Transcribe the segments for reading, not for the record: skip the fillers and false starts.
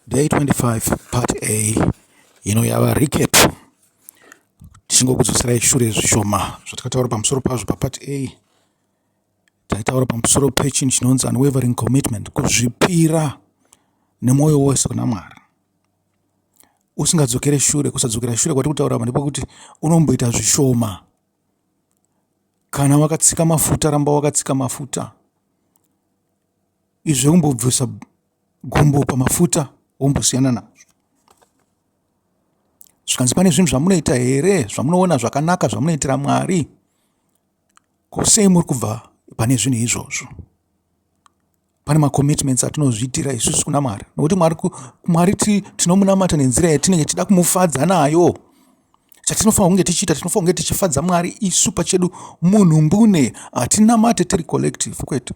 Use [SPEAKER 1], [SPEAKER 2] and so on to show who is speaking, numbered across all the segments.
[SPEAKER 1] Day 25 part A yava recap. Tichingokudzosirai shure zvishoma zvatakataura pamusoro pazvo papart A. Taitaura pamusoro pechinhu chinonzi unwavering commitment, kuzvipira nemwoyo wose kuna Mwari. Usingadzokere shure, kusadzokera shure kwati kutaura ndepekuti unomboita zvishoma. Kana wakatsika mafuta, ramba wakatsika mafuta. Izvi kumbobvisa gumbo pamafuta wombosiyana nazvo. Zvikanzi pane zvinhu zvamunoita here, zvamunoona zvakanaka zvamunoitira Mwari, kusei muri kubva pane zvinhu izvozvo. Pane macommitments atinozviitira isusu kuna Mwari, nokuti Mwari tinomunamata nenzira yatinenge tichida kumufadza nayo. Chatinofanira kunge tichiita, tinofanira kunge tichifadza Mwari isu pachedu munhu mbune, hatinamate tiri collective kwetu.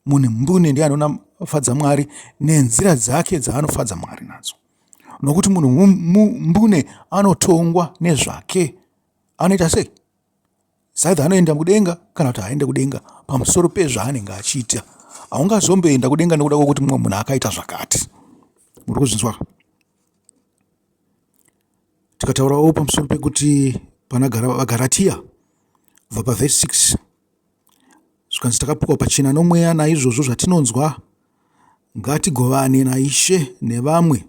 [SPEAKER 1] Munhu mbune ndiye anofadza Mwari nenzira dzake dzaanofadza Mwari nadzo. Nokuti munhu mbune anotongwa nezvake. Anoita sei? Saidha anoenda kudenga kana kuti haende kudenga pamusoro pezvaanenge achiita. Haungazomboenda kudenga nekuda kwokuti mumwe munhu akaita zvakati. Muri kuzvinzwa? Tikataurawo pamusoro pekuti pana vaGaratia kubva pavhesi 6. Zvikanzi takapikwa pachena nomweya, naizvozvo zvatinonzwa ngatigovane naIshe nevamwe.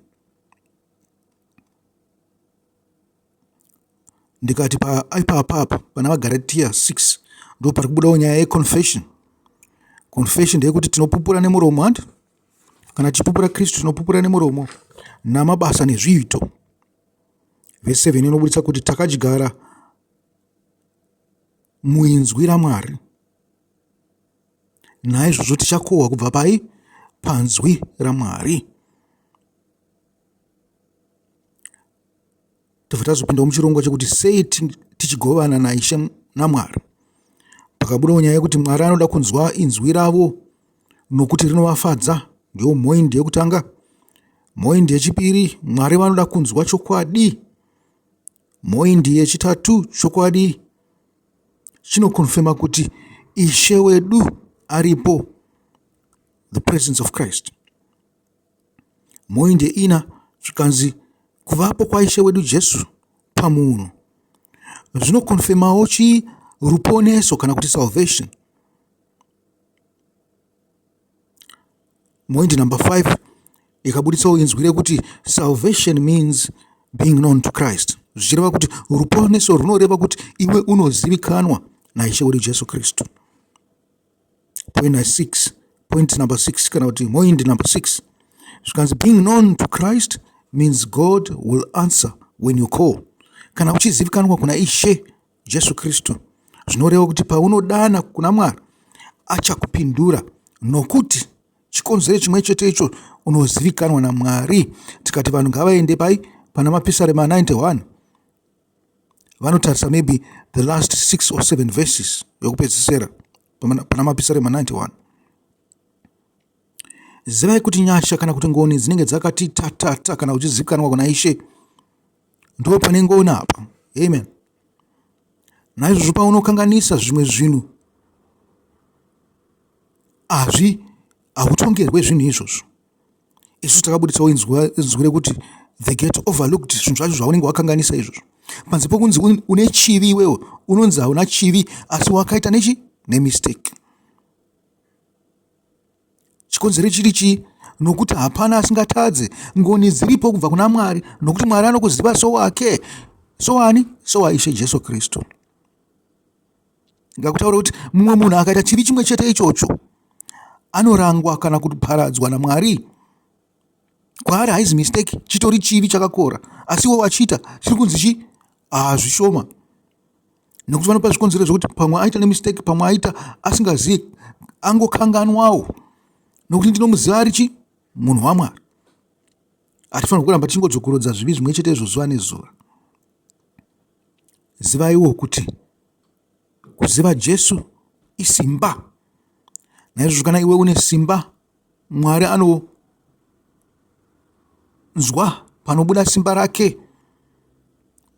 [SPEAKER 1] Ndikati ipapa pana vaGaratia 6 ndo pari kubudawo nyaya yeconfession. Confession ndeyekuti tinopupura nemuromo handi? Kana tichipupura Kristu tinopupura nemuromo namabasa nezviito. Vhesi 7 inobuditsa kuti takadyara muinzwi raMwari, naizvozvo tichakohwa kubva pai? Panzwi raMwari. Tobva tazopindawo muchirongwa chekuti sei tichigovana naIshe naMwari. Pakabudawo nyaya yekuti Mwari anoda kunzwa inzwi ravo nokuti rinovafadza. Ndiyo mhoindi yekutanga. Mhoindi yechipiri, Mwari vanoda kunzwa chokwadi. Mhoindi yechitatu, chokwadi chinokonfema kuti Ishe wedu aripo, the presence of Christ. Mhoindi ina, zvikanzi kuvapo kwaIshe wedu Jesu pamunhu zvinokonfemawo ruponeso kana kuti salvation. Mhoindi number 5 ikabuditsawo inzwi rekuti salvation means being known to Christ. Zvichireva kuti ruponeso runoreva kuti iwe unozivikanwa naIshe wedu Jesu Kristu. Point number 6 kana kuti mhoindi number 6 zvikanzi being known to Christ means God will answer when you call. Kana uchizivikanwa kuna Ishe Jesu Kristu, zvinoreva kuti paunodana kuna Mwari achakupindura, nokuti chikonzero chimwe chete icho unozivikanwa naMwari. Tikati vanhu ngavaende pana mapisarema 91 vanotarisa maybe the last 6 or 7 verses yokupedzisira pana mapisarema 91. Zivai kuti nyasha kana kuti ngoni dzinenge dzakati tatata kana uchizivikanwa kuna Ishe, ndo pane ngoni apa. Amen. Naizvozvo paunokanganisa zvimwe zvinhu hautongerwe zvinhu izvozvo. Isu takabuditsawo inzwi rekuti they get overlooked, zvinhu zvacho zvaunenge wakanganisa izvozvo. Panze pokunzi une chivi iwewe, unonzi hauna chivi asi wakaita nemistake. Chikonzero chiri chii? Nokuti hapana asingatadze. Ngoni dziripo kubva kuna Mwari, nokuti Mwari anokuziva sowake. Sowani? SowaIshe Jesu Kristu. Ngakutaura kuti mumwe munhu akaita chivi chimwe chete ichocho anorangwa kana kuparadzwa naMwari. Kwaari haizi mistake, chitori chivi chakakora, asi iwe wachiita chiri kunzi zvishoma. Nokuti vanopa zvikonzero zvokuti pamwe aita nemistake, pamwe aita asingazivi, angokanganwawo. Nokuti ndinomuziva ari munhu waMwari. Hatifanira kuramba tichingodzokorodza zvivi zvimwe chete izvo zuva nezuva. Zivaiwo kuti kuziva Jesu isimba. Naizvozvo kana iwe une simba, Mwari anonzwa panobuda simba rake.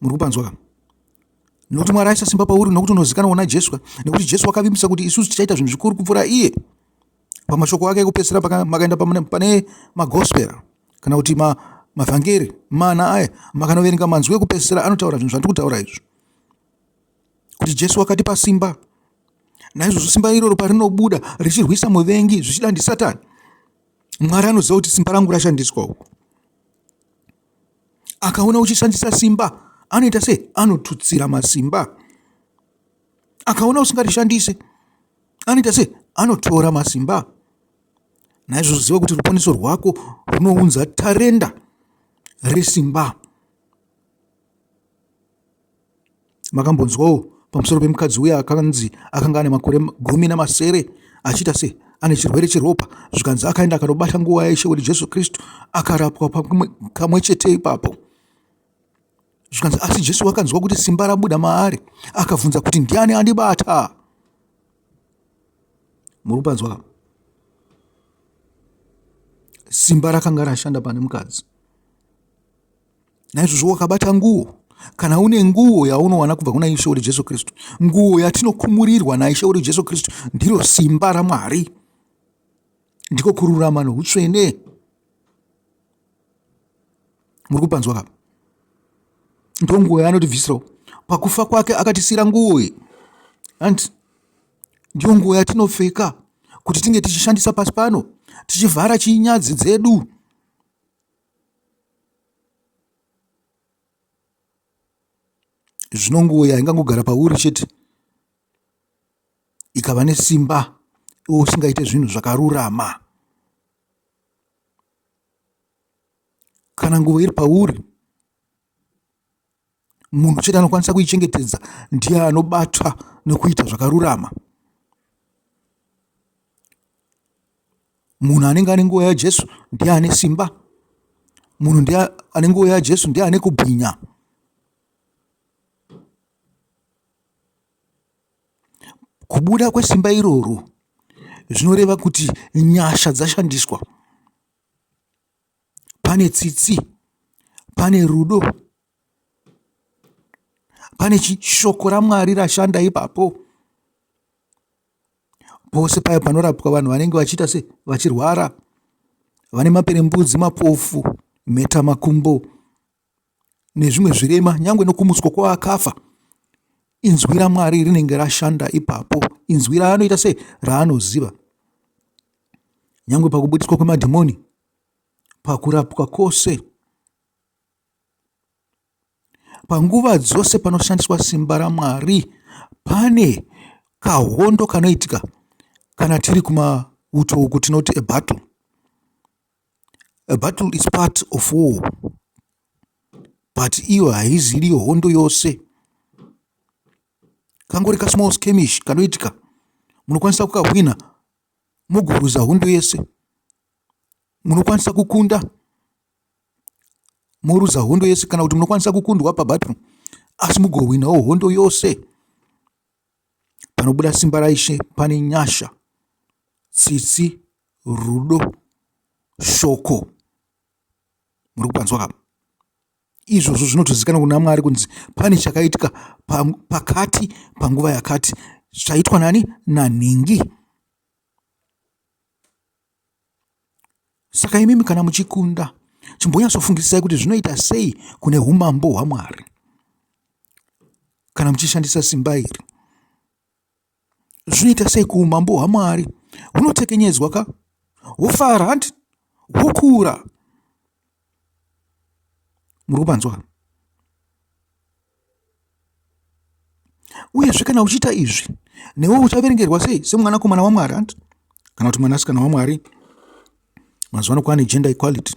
[SPEAKER 1] Muri kupanzwa? Nokuti Mwari aisa simba pauri, nokuti unozikanwa naJesu, nekuti Jesu akavimbisa kuti isusu tichaita zvinhu zvikuru kupfuura iye. Pamashoko ake ekupedzisira makaenda pane magospel kana kuti maVhangeri mana aya makanoverenga manzwi ekupedzisira anotaura zvinhu zvandiri kutaura izvi, kuti Jesu wakatipa simba. Naizvozvo simba iroro parinobuda richirwisa muvengi zvichida ndiSatani, Mwari anoziva kuti simba rangu rashandiswa uku. Akaona uchishandisa simba, anoita sei? Anotutsira masimba. Akaona usingarishandise, anoita sei? Anotora masimba. Naizvozvo ziva kuti ruponeso rwako runounza tarenda resimba. Makambonzwawo pamusoro pemukadzi uya akanga ane makore 17 achiita sei? Ane chirwere cheropa, zvikanzi akaenda akanobata nguo yaIshe wedu Kristu akarapwa kamwe chete ipapo. Zvikanzi asi Jesu akanzwa kuti simba rabuda maari, akabvunza kuti ndiani andibata? Muri kupanzwa? Simba rakanga rashanda pane mukadzi. Naizvozvo wakabata nguo, kana une nguo yaunowana kubva kuna Ishe wedu Jesu Kristu, nguo yatinokumurirwa naIshe wedu Jesu Kristu, ndiro simba raMwari, ndiko kururama noutsvene. Muri kupanzwa kapa? Ndo nguo yaanotibvisirawo. Pakufa kwake akatisira nguo iyi, ndiyo nguo yatinopfeka kuti tinge tichishandisa pasi pano, tichivhara chinyadzi dzedu. Zvino nguo yaingangogara pauri chete, ikava nesimba, iwe usingaite zvinhu zvakarurama. Kana nguo iri pauri, munhu chete anokwanisa kuichengetedza ndiye anobata nokuita zvakarurama. Munhu anenge ane nguo yaJesu ndiye ane simba. Munhu ndiye ane nguo yaJesu ndiye ane kubwinya. Kubuda kwesimba iroro zvinoreva kuti nyasha dzashandiswa. Pane tsitsi, pane rudo, pane shoko raMwari rashanda ipapo. Pose paya panorapwa vanhu vanenge vachiita se vachirwara, vane maperembudzi mapofu, mheta makumbo nezvimwe zvirema, nyangwe nokumutswa kwavakafa, inzwi raMwari rinenge rashanda ipapo. Inzwi raanoita sei? Raanoziva. Nyangwe pakubudiswa kwemadhimoni, pakurapwa kwose, panguva dzose panoshandiswa simba raMwari, pane kahondo kanoitika. Kana tiri kumauto uku tinoti a battle. A battle is part of war, but iyo haizi iriyo hondo yose. Kangori ka small skirmish kanoitika, munokwanisa kukahwina mugoruza hondo yese. Munokwanisa kukunda moruza hondo yese, kana kuti munokwanisa kukundwa pabattle asi mugohwinawo hondo yose. Panobuda simba raIshe pane nyasha, tsitsi, rudo, shoko. Muri kupanzwa kapa? Izvozvo zvinotozikanwa kuna Mwari kunzi pane chakaitika pakati panguva yakati, zvaitwa nani? Nanhingi. Saka imimi kana muchikunda, chimbonyatsofungisisai kuti zvinoita sei kune umambo hwaMwari kana muchishandisa simba iri. Zvinoita sei kuumambo hwaMwari? Hunotekenyedzwa ka? Hofara handi? Hokura? Muri kupanzwa? Uyezve kana uchiita izvi, newe uchaverengerwa sei semwanakomana waMwari handi? Kana kuti mwanasikana waMwari? Mazuva ano kwane gender equality.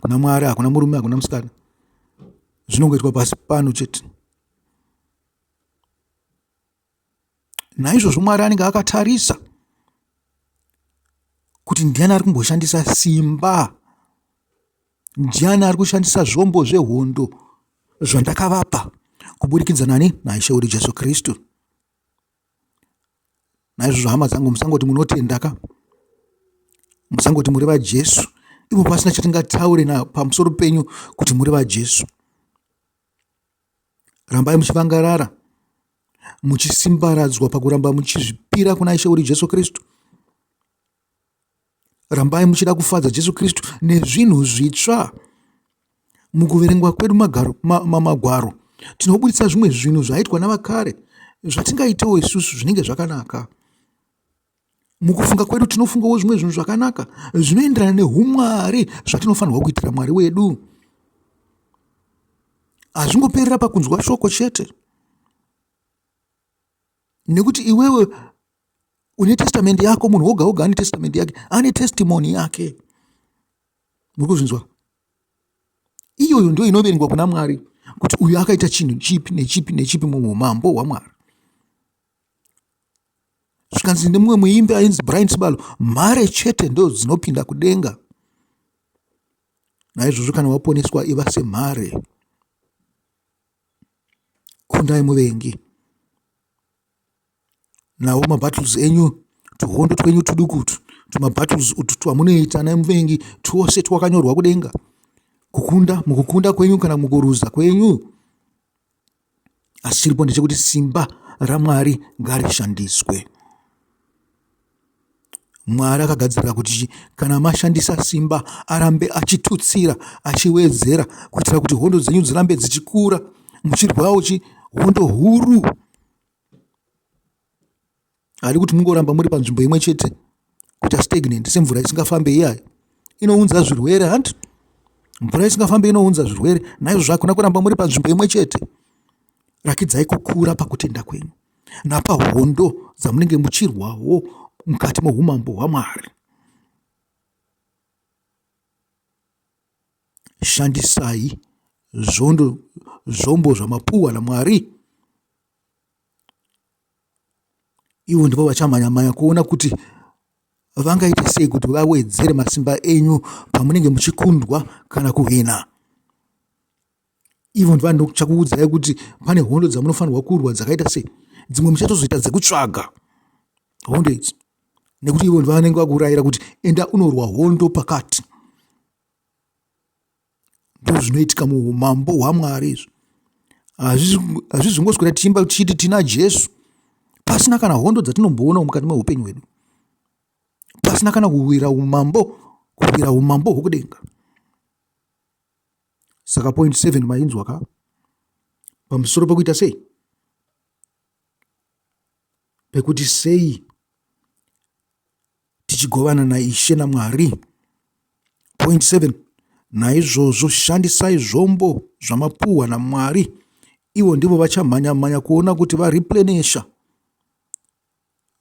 [SPEAKER 1] Kuna Mwari hakuna murume hakuna musikana, zvinongoitwa pasi pano chete. Naizvozvo Mwari anenge akatarisa kuti ndiani ari kumboshandisa simba, ndiani ari kushandisa zvombo zvehondo zvandakavapa kuburikidza nani? naIshe wedu Jesu Kristu. Naizvozvo hama dzangu, musangoti munotenda ka, musangoti muri vaJesu ipo pasina chatingataure pamusoro penyu kuti muri vaJesu. Rambai muchivangarara, muchisimbaradzwa pakuramba muchizvipira kuna Ishe wedu Jesu Kristu. Rambai muchida kufadza Jesu Kristu nezvinhu zvitsva. Mukuverengwa kwedu magwaro tinobudisa zvimwe zvinhu zvaitwa navakare zvatingaitewo isusu zvinenge zvakanaka. Mukufunga kwedu tinofungawo zvimwe zvinhu zvakanaka zvinoenderana neumwari zvatinofanirwa kuitira Mwari wedu. Hazvingoperera pakunzwa shoko chete, nekuti iwewe une testament yako. Munhu woga woga ane testament yake, ane testimony yake. Mukuzvinzwa? Iyoyo ndio inoverengwa kuna Mwari kuti uyu akaita chinhu chipi nechipi nechipi muumambo hwaMwari. Zvikanzi nemumwe muimbi ainzi Brian Sibalo, mhare chete ndo dzinopinda kudenga. Naizvozvo kana waponeswa iva semhare. Kundai muvengi. Nawo mabattles enyu, tuhondo twenyu tudukutu, tumabattles utu twamunoita nemuvengi twose twakanyorwa kudenga. Mukukunda kwenyu kana mukuruza kwenyu. Asi chiripo ndechekuti simba raMwari ngarishandiswe. Mwari akagadzirira kuti kana mashandisa simba arambe achitutsira, achiwedzera, kuitira kuti hondo dzenyu dzirambe dzichikura, muchirwawo hondo huru. Hadi kuti mungoramba muri panzvimbo imwe chete, kuita stagnant semvura isingafambe iyayo. Inounza zvirwere hantu. Mvura isingafambe inounza zvirwere. Naizvozvo hakuna kuramba muri panzvimbo imwe chete. Rakidzai kukura pakutenda kwenyu napahondo dzamunenge muchirwawo mukati mohumambo hwaMwari. Shandisai zvombo zvamapuwa naMwari. Ivo ndivo vachamhanya kuona kuti vangaita sei kuti vawedzere masimba enyu pamunenge muchikundwa kana kuhina. Ivo ndivo vanochakuudzai kuti pane hondo dzamunofanirwa kurwa dzakaita sei. Dzimwe muchatozoita dzekutsvaga hondo idzi, nekuti ivo ndivo vanenge vakurayira kuti enda unorwa hondo pakati. Ndizvo zvinoitika muumambo hwaMwari izvo. Hazvizvingoswera tichimba tichiti tina Jesu pasina kana hondo dzatinomboona mukati meupenyu hwedu, pasina kana kuwira umambo hwokudenga. Saka point 7 mainzwa ka pamusoro pekuita sei, pekuti sei tichigovana naIshe naMwari. Point 7, naizvozvo shandisai zvombo zvamapuwa naMwari. Ivo ndivo vachamhanya kuona kuti vareplenisha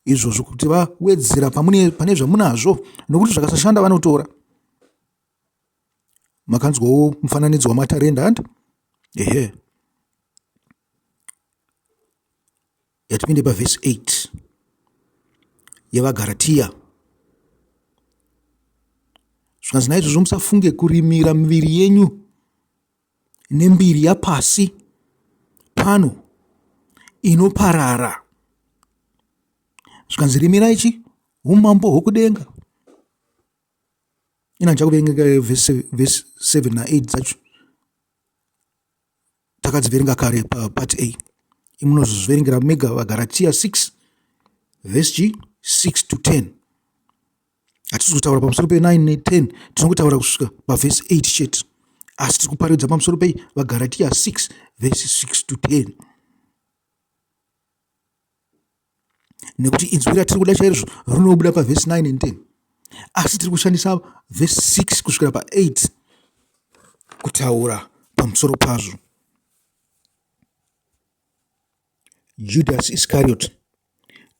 [SPEAKER 1] izvozvo, kuti vawedzera pane zvamunazvo, nokuti zvakasashanda vanotora. Makanzwawo mufananidzo wamatarenda handi? Ehe. Yatipinde pavhesi 8 yevaGaratia. Zvikanzi naizvozvo musafunge kurimira miviri yenyu nembiri yapasi pano inoparara. Zvikanzi rimirai umambo hwokudenga. Ina ndichakuverenga vhesi 7 na8 dzacho takadziverenga kare part A. Imunozozviverengera mega vaGaratia 6 vhesi 6 to 10. Hatisi kutaura pamusoro pe9 ne10, tinongotaura kusvika pavhesi 8 chete, asi tiri kuparidza pamusoro pevaGaratia 6 vhesi 6 to 10. Nekuti inzwi ratiri kuda chaizvo rinobuda pavhesi 9 and 10, asi tiri kushandisa vhesi 6 kusvikira pa8 kutaura pamusoro pazvo. Judas Iscariot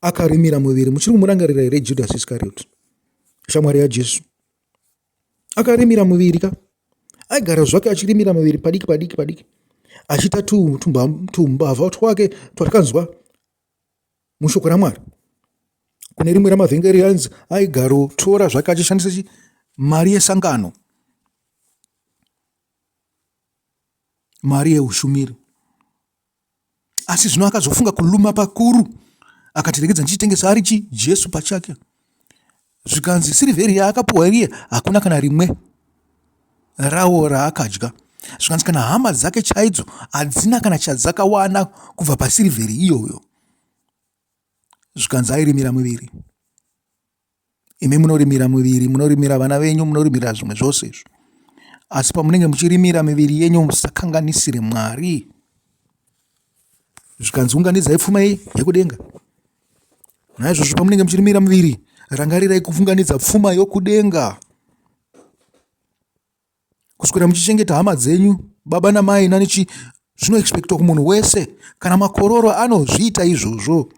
[SPEAKER 1] akarimira muviri. Muchiri kumurangarira here Judas Iscariot, shamwari yaJesu? Akarimira muviri ka? Aigara zvake achirimira muviri padiki, achiita tumbavha twake twatakanzwa mushoko raMwari. Kune rimwe ramavhengeri ainzi aigaro tora zvake achishandisa mari yesangano, mari yeushumiri. Asi zvino akazofunga kuluma pakuru, akatiregedza ndichitengesa ari Jesu pachake. Zvikanzi sirivheri yaakapuwa iye hakuna kana rimwe rawo raakadya. Zvikanzi kana hama dzake chaidzo hadzina kana chadzakawana kubva pasirivheri iyoyo. Zvikanzi airimira muviri. imi munorimira muviri, munorimira vana venyu, munorimira zvimwe zvose izvo. Asi pamunenge muchirimira miviri yenyu musakanganisire Mwari. Zvikanzi unganidzai pfuma yekudenga. Naizvozvo pamunenge muchirimira miviri, rangarirai kufunganidza pfuma yokudenga. Kuswera muchichengeta hama dzenyu, baba namai nanichi, zvinoexpectwa kumunhu wese. Kana makororo anozviita izvozvo.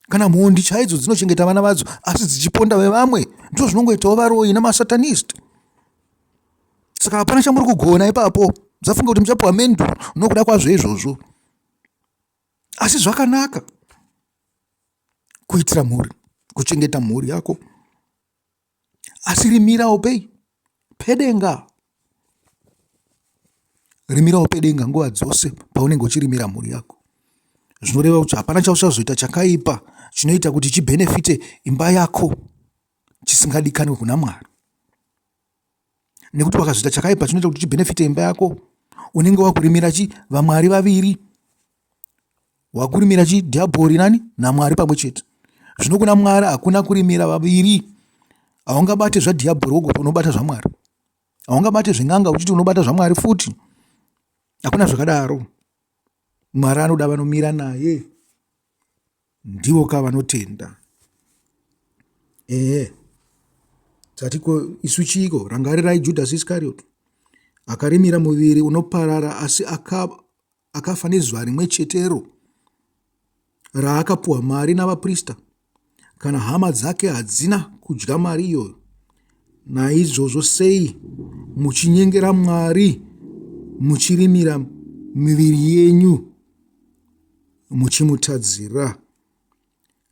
[SPEAKER 1] Kana mhondi chaidzo dzinochengeta vana vadzo asi dzichiponda vevamwe, ndizvo zvinongoitawo varoyi namasatanist. Saka hapana chamuri kugona ipapo. Musafunga kuti muchapiwa menduru nokuda kwazvo izvozvo. Asi zvakanaka kuitira mhuri, kuchengeta mhuri yako. Asi rimirawo pedenga. Rimirawo pedenga nguva dzose paunenge uchirimira mhuri yako. Zvinoreva kuti hapana chauchazoita chakaipa chinoita kuti chibhenefite imba yako chisingadikanwe kuna Mwari. Nekuti wakazoita chakaipa chinoita kuti chibhenefite imba yako, unenge wakurimira vamwari vaviri. Wakurimira dhiabhori naMwari pamwe chete. Zvino kuna Mwari hakuna kurimira vaviri. Haungabate zvadhiabhori wokuti unobata zvaMwari. Haungabate zveng'anga uchiti unobata zvaMwari futi. Hakuna zvakadaro. Mwari anoda vanomira naye, ndivo kavanotenda. Tatiko isu chiko, rangarirai Judhasi Iskarioti akarimira muviri unoparara, asi akafa nezuva rimwe chetero raakapuwa mari navaprista, kana hama dzake hadzina kudya mari iyoyo. Naizvozvo sei muchinyengera Mwari, muchirimira miviri yenyu, muchimutadzira?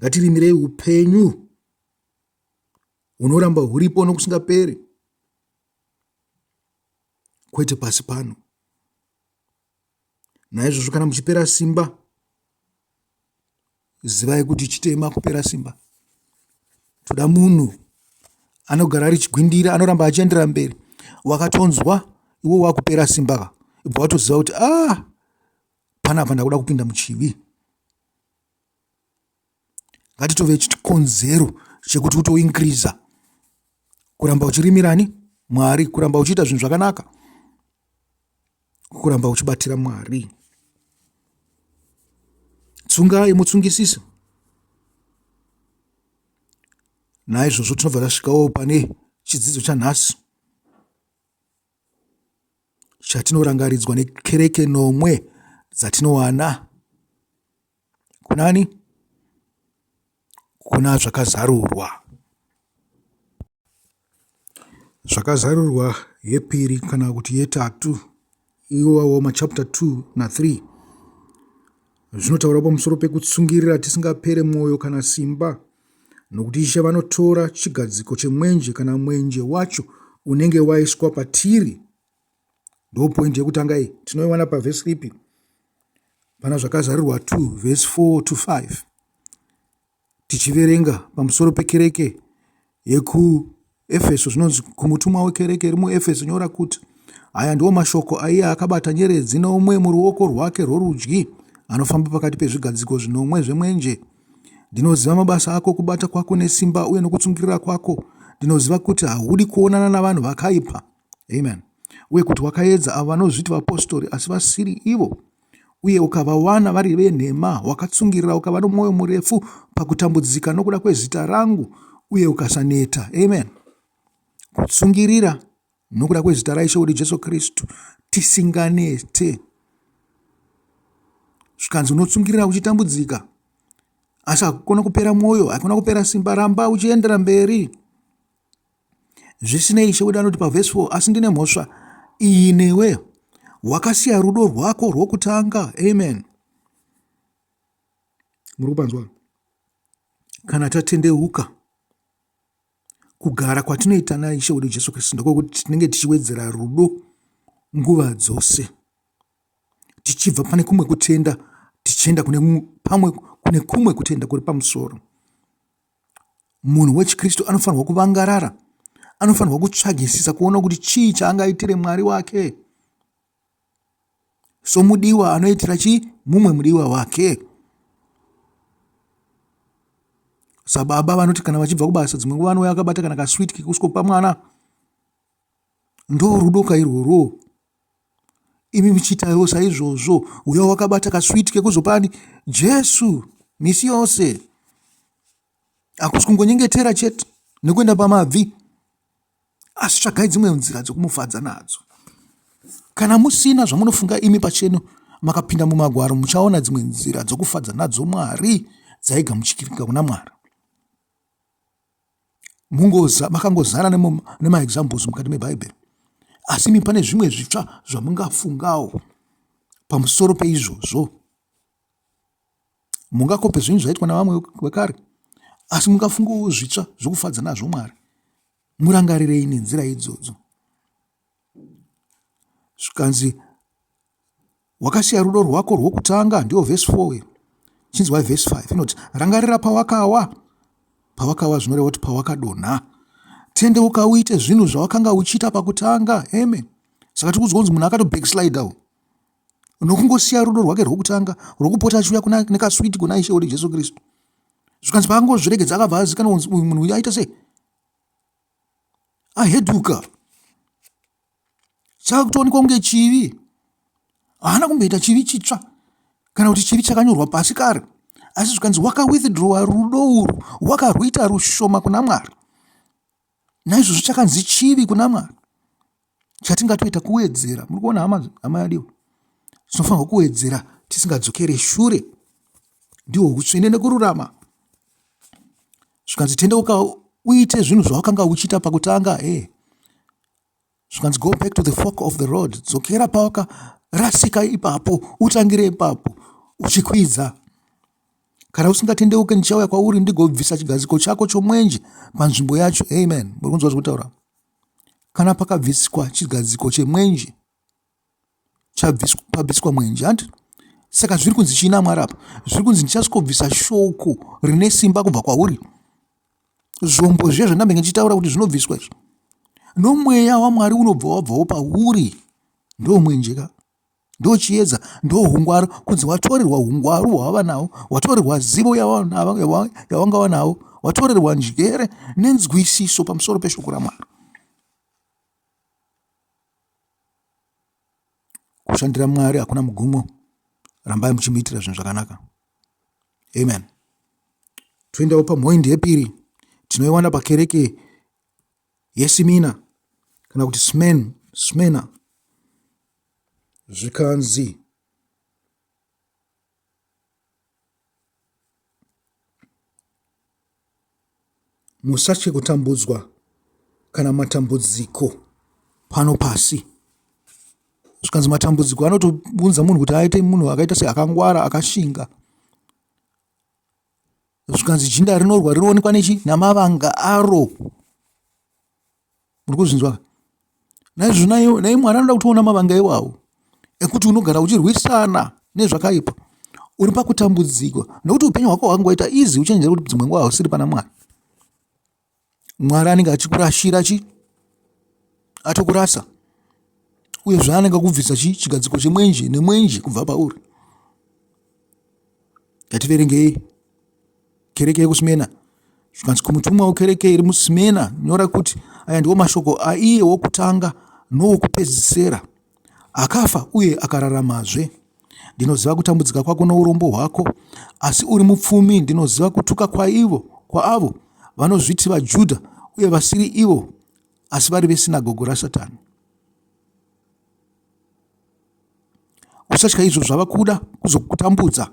[SPEAKER 1] Ngatirimirei upenyu hunoramba huripo nokusingaperi, kwete pasi pano. Naizvozvo kana muchipera simba, zivai kuti chitema kupera simba. Toda munhu anogara richigwindira, anoramba achiendera mberi. Wakatonzwa iwo wakupera simba, ibva watoziva kuti panapa ndakuda kupinda muchivi. Ngatitove chikonzero chekuti utoinkriza, kuramba uchirimirani Mwari, kuramba uchiita zvinhu zvakanaka, kuramba uchibatira Mwari. Tsungai mutsungisise. Naizvozvo tinobva tasvikawo pane chidzidzo chanhasi chatinorangaridzwa nekereke nomwe dzatinowana kunani, kuna zvakazarurwa. Zvakazarurwa yepiri kana kuti yetatu, iwawo machapter 2 na3, zvinotaura pamusoro pekutsungirira tisingapere mwoyo kana simba, nokuti Ishe vanotora chigadziko chemwenje kana mwenje wacho unenge waiswa patiri. Ndo point yekutanga iyi tinoiwana pavhesi ripi? Pana zvakazarurwa 2 verse 4 to 5. Tichiverenga pamusoro pekereke yekuEfeso, zvinonzi kumutumwa wekereke iri muEfeso nyora kuti, aya ndiwo mashoko aiye akabata nyeredzi nomwe muruoko rwake rworudyi, anofamba pakati pezvigadziko zvinomwe zvemwenje. Ndinoziva mabasa ako, kubata kwako nesimba uye nokutsungirira kwako. Ndinoziva kuti haudi kuonana navanhu vakaipa. Amen. Uye kuti wakaedza avo vanozviti vapostori asi vasiri ivo, uye ukavawana vari venhema. Wakatsungirira ukava nomwoyo murefu pakutambudzika nokuda kwezita rangu, uye ukasaneta. Amen. Kutsungirira nokuda kwezita raIshe wedu Jesu Kristu, tisinganete. Zvikanzi unotsungirira uchitambudzika, asi hakuna kupera mwoyo, hakuna kupera simba, ramba uchiendera mberi. Zvisinei, Ishe wedu anoti pavhesi 4, asi ndine mhosva iyi newe, wakasiya rudo rwako rwokutanga. Amen. Muri kupanzwa? Kana tatendeuka kugara kwatinoita naIshe wedu Jesu Kristu ndokuti tinenge tichiwedzera rudo nguva dzose, tichibva pane kumwe kutenda tichienda kune kumwe kutenda kuri pamusoro. Munhu wechikristu anofanirwa kuvangarara, anofanirwa kutsvagisisa kuona kuti chii chaangaitire Mwari wake, somudiwa anoitira mumwe mudiwa wake. sababa vanoti kana vachibva kubasa dzimwe nguva vanouya akabata kana kaswiti kekusikopa mwana. Ndo rudo kairworwo. Imi muchiitawo saizvozvo, uya wakabata kaswiti kekuzopani Jesu misi yose. Hakusi kungonyengetera chete nekuenda pamabvi, asi tsvagai dzimwe nzira dzokumufadza nadzo. Kana musina zvamunofunga imi pachenu, makapinda mumagwaro muchaona dzimwe nzira dzokufadza nadzo Mwari dzaigamuchirika kuna Mwari. Makangozara nemaexamples mukati meBhaibheri, asi imi pane zvimwe zvitsva zvamungafungawo pamusoro peizvozvo. Mungakope zvinhu zvaitwa navamwe vekare, asi mungafungawo zvitsva zvokufadza nazvo Mwari. Murangarirei nenzira idzodzo. Zvikanzi wakasiya rudo rwako rwokutanga, ndiyo vhesi 4. Chinzwa vhesi 5 inoti rangarira pawakawa zvinoreva kuti pawakadonha. Tendeuka uite zvinhu zvawakanga uchiita pakutanga. Amen. Saka tikudzwa kunzi munhu akato backslidewo nokungosiya rudo rwake rwokutanga rwokupota achiuya nekaswiti kuna Ishe wedu Jesu Kristu. Zvikanzi paangozviregedza akabva azikanwa kunzi uyu munhu uyu aita sei, aheduka. Chakutoonekwa kunge chivi. Haana kumboita chivi chitsva kana kuti chivi chakanyorwa pasi kare, asi zvikanzi wakawithdrawa rudo urwu, wakarwita rushoma kuna Mwari. Naizvozvo chakanzi chivi kuna Mwari. Chatingatoita kuwedzera. Muri kuona hama yadiwa, tinofanirwa kuwedzera tisingadzokere shure. Ndihwo utsvene nekururama. Zvikanzi tendeuka uite zvinhu zvawakanga uchiita pakutanga. Zvikanzi go back to the fork of the road. Dzokera pawakarasika ipapo, utangire ipapo uchikwidza. Kana usingatendeuke ndichauya kwauri ndigobvisa chigadziko chako chomwenje panzvimbo yacho. Amen. Muri kunzwa zvekutaura. Kana pakabviswa chigadziko chemwenje, pabviswa mwenje handi. Saka zviri kunzi china Mwari apa? Zviri kunzi ndichasvikobvisa shoko rine simba kubva kwauri. Zvombo zviya zvandamenge ndichitaura kuti zvinobviswa izvo, nomweya waMwari unobva wabvawo pauri. Ndo mwenjeka, ndo chiedza, ndo hungwaru. Kunzi watorerwa hungwaru hwawava nawo, watorerwa zivo yawanga wanawo, watorerwa njere nenzwisiso pamusoro peshoko raMwari. Kushandira Mwari hakuna mugumo. Rambai muchimuitira zvinhu zvakanaka. Amen. Toendawo pamhoindi yepiri, tinoiwana pakereke yeSimina kana kuti Smena. Zvikanzi musatye kutambudzwa kana matambudziko pano pasi. Zvikanzi matambudziko anotounza munhu kuti aite munhu akaita seakangwara, akashinga. Zvikanzi jinda rinorwa rinoonekwa namavanga aro. Muri kuzvinzwa? Naizvozvo nai Mwari anoda kutoona mavanga iwawo ekuti unogara uchirwisana nezvakaipa, uri pakutambudzikwa, nokuti upenyu hwako hwakangoita izi uchenjera kuti dzimwe nguva hausiri pana Mwari. Mwari anenge achikurashira atokurasa, uye zvaanenge kubvisa chigadziko chemwenje nemwenje kubva pauri. Ngativerengei kereke yekusmena. Zvikanzi kumutumwa wekereke iri muSmena nyora kuti aya ndiwo mashoko aiye wokutanga nowokupedzisira, akafa uye akararamazve. Ndinoziva kutambudzika kwako nourombo hwako, asi uri mupfumi. Ndinoziva kutuka kwaavo vanozviti vaJudha uye vasiri ivo, asi vari vesinagogo raSatani. Usatya izvo zvava kuda kuzokutambudza.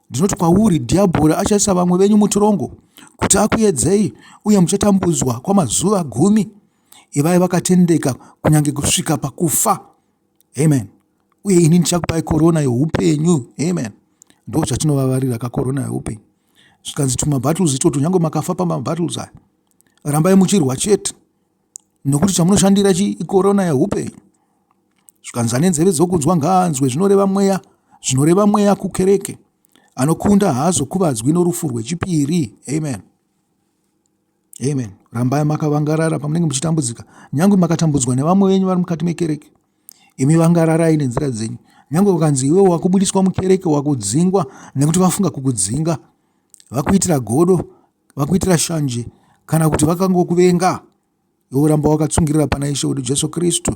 [SPEAKER 1] Ndinoti kwauri, dhiabhori achaisa vamwe venyu mutorongo kuti akuedzei, uye muchatambudzwa kwamazuva 10. Ivai vakatendeka kunyange kusvika pakufa. Amen. Uye ini ndichakupai korona yeupenyu. Amen. Ndo chatinovavarira kakorona yeupenyu. Zvikanzi tumabhattles itoto, nyange makafa pamabhattles aya, rambai muchirwa chete, nokuti chamunoshandira ikorona yeupenyu. Zvikanzi ane nzeve dzokunzwa ngaanzwe zvinoreva mweya kukereke. Anokunda haazokuvadzwi norufu rwechipiri. Amen. Amen. Rambai makavangarara pamunenge muchitambudzika, nyange makatambudzwa nevamwe venyu vari mukati mekereke. Imi vangararai nenzira dzenyu. Nyange ukanzi iwe wakubudiswa mukereke, wakudzingwa nekuti vafunga kukudzinga, vakuitira godo, vakuitira shanje kana kuti vakangokuvenga, iwe uramba wakatsungirira pana Ishe wedu Jesu Kristu.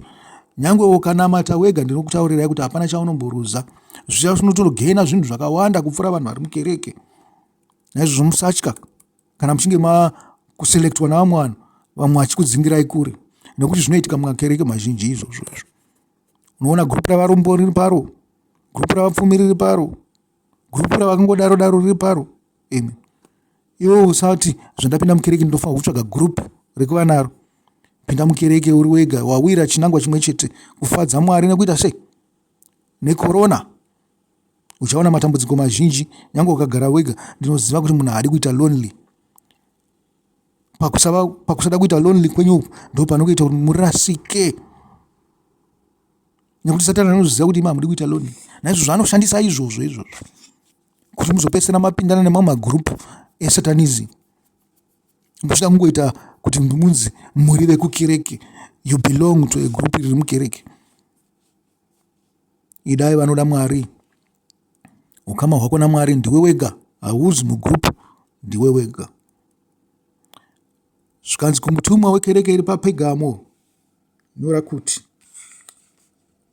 [SPEAKER 1] Nyangwe ukanamata wega, ndinokutaurirai kuti hapana chaunomboruza. Zviya unotogena zvinhu zvakawanda kupfuura vanhu vari mukereke. Naizvozvo musatya kana muchinge makuselektwa navamwe vanhu, vamwe vachikudzingirai kure, nekuti zvinoitika mumakereke mazhinji izvozvo. Unoona gurupu ravarombo riri paro, gurupu ravapfumi riri paro, gurupu ravakangodaro daro riri paro. Amen. Iwe usati zvandapinda mukereke ndinofanira kutsvaga gurupu rekuva naro. Pinda mukereke uri wega, wawira chinangwa chimwe chete, kufadza Mwari nekuita sei? Nekorona uchaona matambudziko mazhinji. Nyange ukagara wega, ndinoziva kuti munhu haadi kuita lonely. Pakusada kuita lonely kwenyu ndo panokuita kuti murasike, nekuti Satani anozviziva kuti hamudi kuita lonely. Naizvozvo anoshandisa izvozvo kuti muzopedzisira mapindana nemamwe magurupu esatanism. Muchida kungoita kuti munzi muri vekukereke, you belong to a group riri mukereke. Idai vanoda Mwari. Ukama hwako naMwari ndiwe wega, hauzi mugrupu, ndiwe wega. Zvikanzi kumutumwa wekereke iri paPegamo, nyora kuti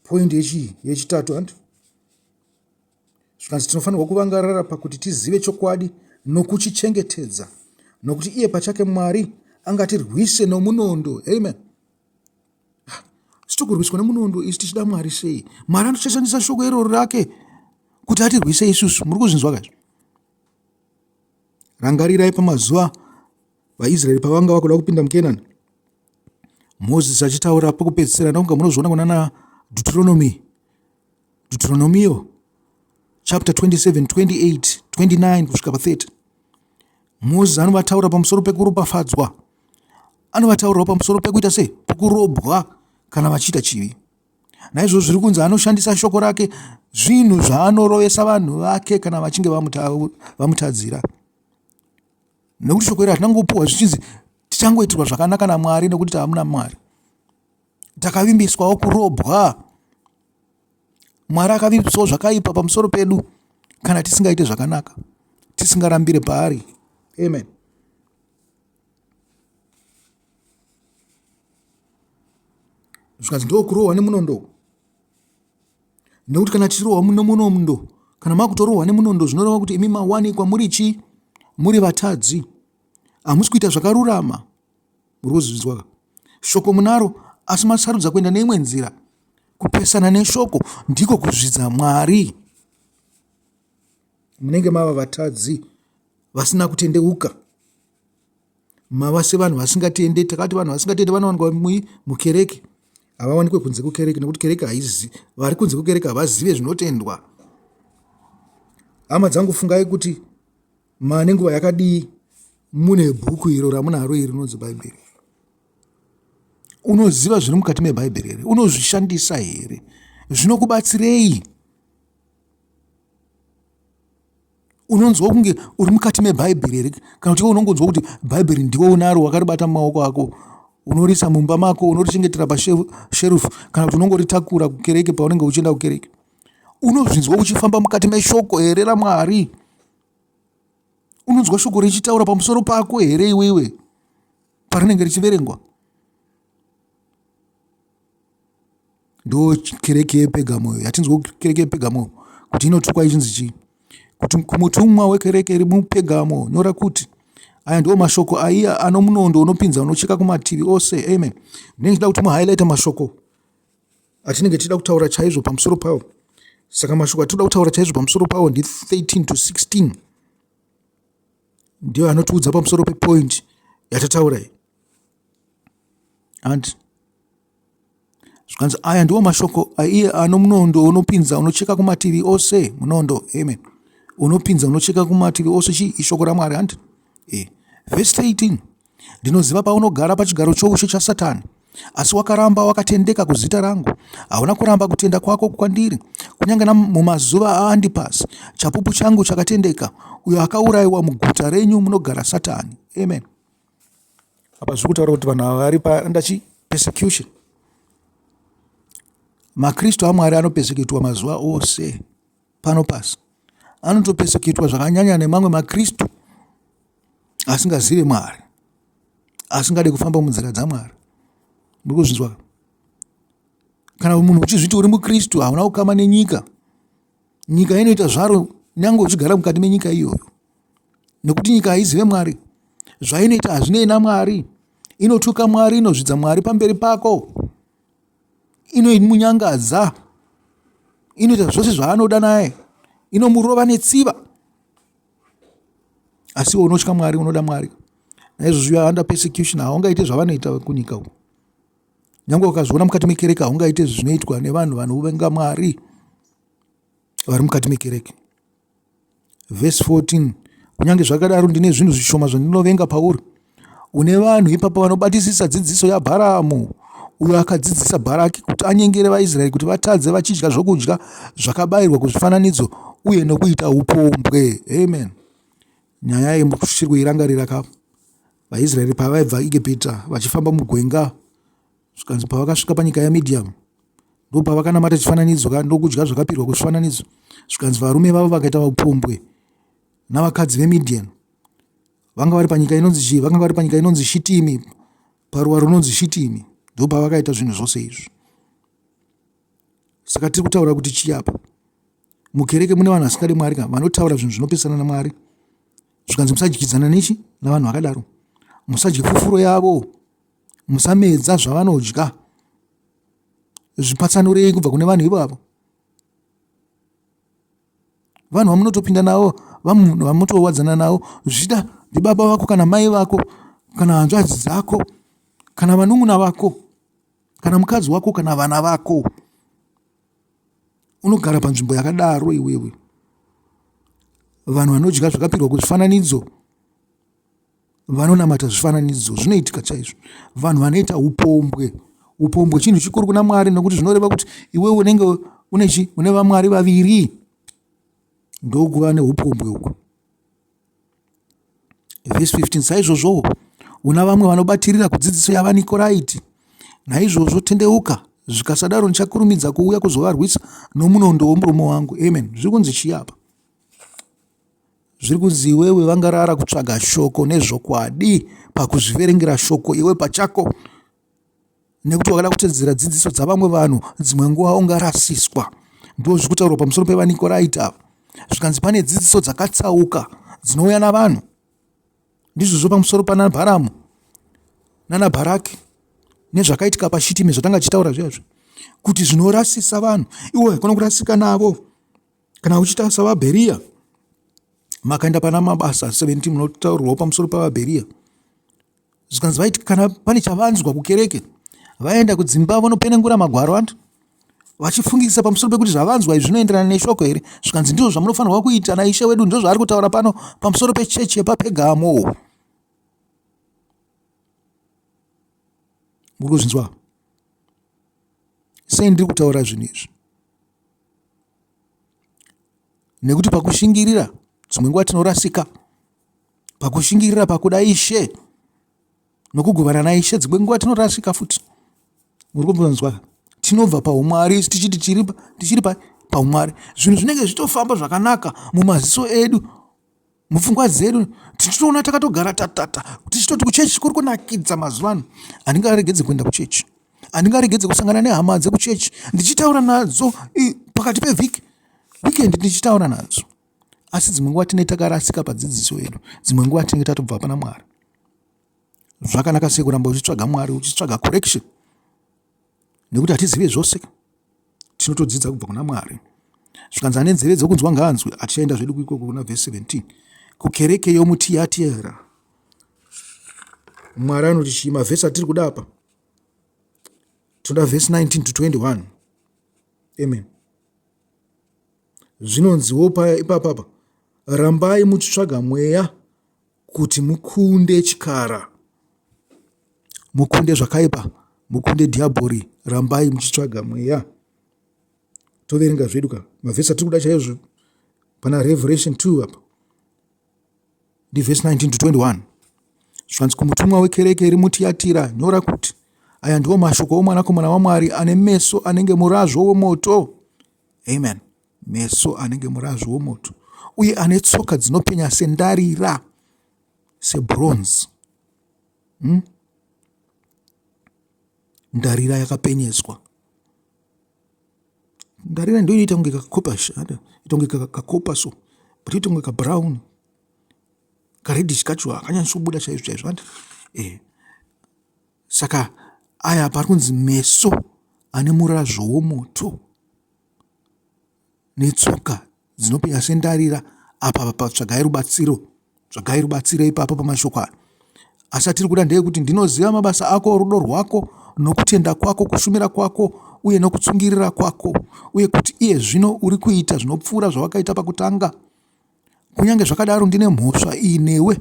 [SPEAKER 1] point yechitatu handu. Zvikanzi tinofanirwa kuvangarara pakuti tizive chokwadi nokuchichengetedza, nokuti iye pachake Mwari angatirwise nomunondo. Amen. Sitokurwiswa nomunondo isi tichida Mwari sei? Mwari anochashandisa shoko iroro rake kuti atirwise isusu. Muri kuzvinzwa kazvo? Rangarirai pamazuva vaIsraeri pavanga vakuda kupinda muKenani. Mozisi achitaura pokupedzisira, ndakunga munozviona kunana Deuteronomio chapter 27, 28, 29 kusvika pa30. Mozisi anovataura pamusoro pekuropafadzwa, anovataurawo pamusoro pekuita sei? Pekurobwa kana vachiita chivi. Naizvozvo zviri kunzi anoshandisa shoko rake zvinhu zvaanorovesa vanhu vake kana vachinge vamutadzira. Nekuti shoko iri hatinangopuhwa zvichinzi tichangoitirwa zvakanaka naMwari nekuti hamuna Mwari. Takavimbiswawo kurobwa. Mwari akavimbisawo zvakaipa pamusoro pedu kana tisingaite zvakanaka, tisingarambire paari. Amen. Zvikanzi ndokurohwa nemunondo. Nekuti kana tichirohwa nemunondo, kana makutorohwa nemunondo, zvinoreva kuti imi mawanikwa muri chi? Muri vatadzi. Hamusi kuita zvakarurama. Muri kuzvinzwa? Shoko munaro, asi masarudza kuenda neimwe nzira. Kupesana neshoko ndiko kuzvidza Mwari. Munenge mava vatadzi vasina kutendeuka. Mava sevanhu vasingatende. Takati vanhu vasingatende vanowanikwa mukereke, havawanikwe kunze kukereke, nekuti kereke haizi. Vari kunze kukereke havazive zvinotendwa. Hama dzangu, fungai kuti nenguva yakadii mune bhuku iro ramunaro iri rinonzi Bhaibheri. Unoziva zviri mukati meBhaibheri here? Unozvishandisa here? Zvinokubatsirei? Unonzwa kunge uri mukati meBhaibheri here? Kana kuti unongonzwa kuti Bhaibheri ndiwe unaro wakaribata mumaoko ako, unorisa mumba mako, unorichengetera pasherufu, kana kuti unongoritakura kukereke paunenge uchienda kukereke? Unozvinzwa uchifamba mukati meshoko here raMwari? Unonzwa shoko richitaura pamusoro pako here iwewe parinenge richiverengwa? Ndo kereke yePegamo yatinzwa kereke yePegamo kuti inotukwa ichinzi chii? Kuti kumutumwa wekereke iri muPegamo nyora kuti aya ndiwo mashoko aiya ano munondo unopinza unocheka kumativi ose. Amen. Ndinenge ndida kuti muhighlighta mashoko atinenge tida kutaura chaizvo pamusoro pawo. Saka mashoko atinoda kutaura chaizvo pamusoro pawo ndi 13 to 16. Ndiyo anotiudza pamusoro pepoint yatataura iyi. And zvikanzi aya ndiwo mashoko aiye ano munondo unopinza unocheka kumativi ose. Munondo. Amen. Unopinza unocheka kumativi ose. Chii? Ishoko raMwari. Handi? Verse 18. Ndinoziva paunogara pachigaro choushe chaSatani, asi wakaramba wakatendeka kuzita rangu. Hauna kuramba kutenda kwako kwandiri, kunyange mumazuva aAndipasi, chapupu changu chakatendeka, uyo akaurayiwa muguta renyu munogara Satani. Amen. Apa zviri kutaura kuti vanhu vari pandachi persecution. maKristu aMwari anopeseketwa mazuva ose pano pasi. Anotopeseketwa zvakanyanya nemamwe maKristu asingazive Mwari, asingade kufamba munzira dzaMwari. Muri kuzvinzwa? Kana munhu uchizviti uri muKristu hauna kukama nenyika, nyika inoita zvaro nyange uchigara mukati menyika iyoyo, nekuti nyika haizive Mwari. Zvainoita hazvinei naMwari. Inotuka Mwari, inozvidza Mwari pamberi pako, inomunyangadza, inoita zvose zvaanoda naye, inomurova netsiva. Asi unotya Mwari, unoda Mwari. Naizvozvo you are under persecution. Haungaite zvavanoita kunyika uku. Nyange ukazviona mukati mekereke haungaite zvinoitwa nevanhu vanovenga Mwari vari mukati mekereke. Verse 14, kunyange zvakadaro ndine zvinhu zvishoma zvandinovenga pauri. Une vanhu ipapo vanobatisisa dzidziso yaBharamu, uyo akadzidzisa Bharaki kuti anyengere vaIsraeri kuti vatadze vachidya zvokudya zvakabayirwa kuzvifananidzo uye nokuita upombwe. Amen. Nyaya yemushiri kuirangarira kapa. VaIsraeri pavaibva Igupta vachifamba mugwenga, zvikanzi pavakasvika panyika yaMidhiamu, ndo pavakanamata chifananidzo ndokudya zvakapirwa kuzvifananidzo. Zvikanzi varume vavo vakaita upombwe navakadzi veMidhiani. Vanga vari panyika inonzi Shitimi, paruwa runonzi Shitimi, ndo pavakaita zvinhu zvose izvi. Saka tiri kutaura kuti chiapa mukereke mune vanhu vasingade Mwari, vanotaura zvinhu zvinopesana naMwari. Zvikanzi musadyidzana nechi navanhu vakadaro, musadye fufuro yavo, musamedza zvavanodya. Zvipatsanurei kubva kune vanhu ivavo. Vanhu vamunotopinda navo, vamunotowadzana navo, zvichida ndibaba vako kana mai vako kana hanzvadzi dzako kana vanun'una vako kana mukadzi wako kana vana vako. Unogara panzvimbo yakadaro iwewe. Vanhu vanodya zvakapirwa kuzvifananidzo, vanonamata zvifananidzo, zvinoitika chaizvo. Vanhu vanoita upombwe. Upombwe chinhu chikuru kuna Mwari, nokuti zvinoreva kuti iwewe unenge une vamwari vaviri. Ndokuva neupombwe uku. Verse 15, saizvozvo una vamwe vanobatirira kudzidziso yavaNikoraiti. Naizvozvo tendeuka, zvikasadaro ndichakurumidza kuuya kuzovarwisa nomunondo womuromo wangu. Amen. Zviri kunzi chiapa. Zviri kunzi iwewe vangarara kutsvaga shoko nezvokwadi pakuzviverengera shoko iwe pachako, nekuti wakada kutedzera dzidziso dzavamwe vanhu, dzimwe nguva ungarasiswa. Ndo zviri kutaurwa pamusoro pevaNikoraiti ava. Zvikanzi pane dzidziso dzakatsauka dzinouya navanhu. Ndizvozvo pamusoro pana Bharamu nana Bharaki nezvakaitika paShitimi zvatanga chitaura zviyazvo, kuti zvinorasisa vanhu. Iwe kana kurasika navo, kana uchita savaBheria. Makaenda pana mabasa 17 munotaurwawo pamusoro pavaBheria. Zvikanzi vaiti kana pane chavanzwa kukereke, vaenda kudzimba vanopenengura magwaro antu, vachifungisa pamusoro pekuti zvavanzwa izvi zvinoenderana neshoko here. Zvikanzi ndizvo zvamunofanirwa kuita naIshe wedu. Ndizvo zvaari kutaura pano pamusoro pechechi yepaPegamo. Muri kuzvinzwa? Sei ndiri kutaura zvinhu izvi? Nekuti pakushingirira dzimwe nguva tinorasika. Pakushingirira pakuda Ishe nokugovana naIshe dzimwe nguva tinorasika futi. Muri kuzvinzwa? Tinobva paumwari tichiti tichiri paumwari. Zvinhu zvinenge zvitofamba zvakanaka mumaziso edu, mupfungwa dzedu, tichitoona takatogara tichitoti kuchechi kuri kunakidza mazuva ano. Handingaregedze kuenda kuchechi, handingaregedze kusangana nehama dzekuchechi, ndichitaura nadzo pakati pevhiki, wikendi ndichitaura nadzo. Asi dzimwe nguva tinenge takarasika padzidziso yedu, dzimwe nguva tinenge tatobva pana Mwari. Zvakanaka sei kuramba uchitsvaga Mwari, uchitsvaga correction, nekuti hatizive zvose, tinotodzidza kubva kuna Mwari. Zvikanzi ane nzeve dzokunzwa ngaanzwe. Atichaenda zvedu kuikoko kuna verse 17. Kukereke yomutiyatira, Mwari anoti chii? Mavhesi atiri kuda apa, toda verse 19 to 21. Amen. Zvinonziwo ipapapa, rambai muchitsvaga mweya kuti mukunde chikara. Mukunde zvakaipa, mukunde dhiabhori. Rambai muchitsvaga mweya. Toverenga zvedu ka mavhesi atiri kuda chaizvo pana Revelation 2 apa, ndi verse 19 to 21. Zvikanzi kumutumwa wekereke iri mutiyatira nyora kuti, aya ndiwo mashoko omwanakomana waMwari ane meso anenge murazvo womoto. Amen. Meso anenge murazvo womoto, uye ane tsoka dzinopenya sendarira. sebronze, ndarira yakapenyeswa. Ndarira ndio inoita kunge kakopa so, but inoita kunge kabrown, karedhish kacho akanyatsobuda chaizvo chaizvo. Saka aya pari kunzi meso ane murazvo womoto netsoka dzinopenya sendarira apa patsvagai rubatsiro ipapo pamashoko aya. Asi atiri kuda ndeyekuti ndinoziva mabasa ako, rudo rwako, nokutenda kwako, kushumira kwako, uye nokutsungirira kwako, uye kuti iye zvino uri kuita zvinopfuura zvawakaita pakutanga. Kunyange zvakadaro ndine mhosva iyi newe,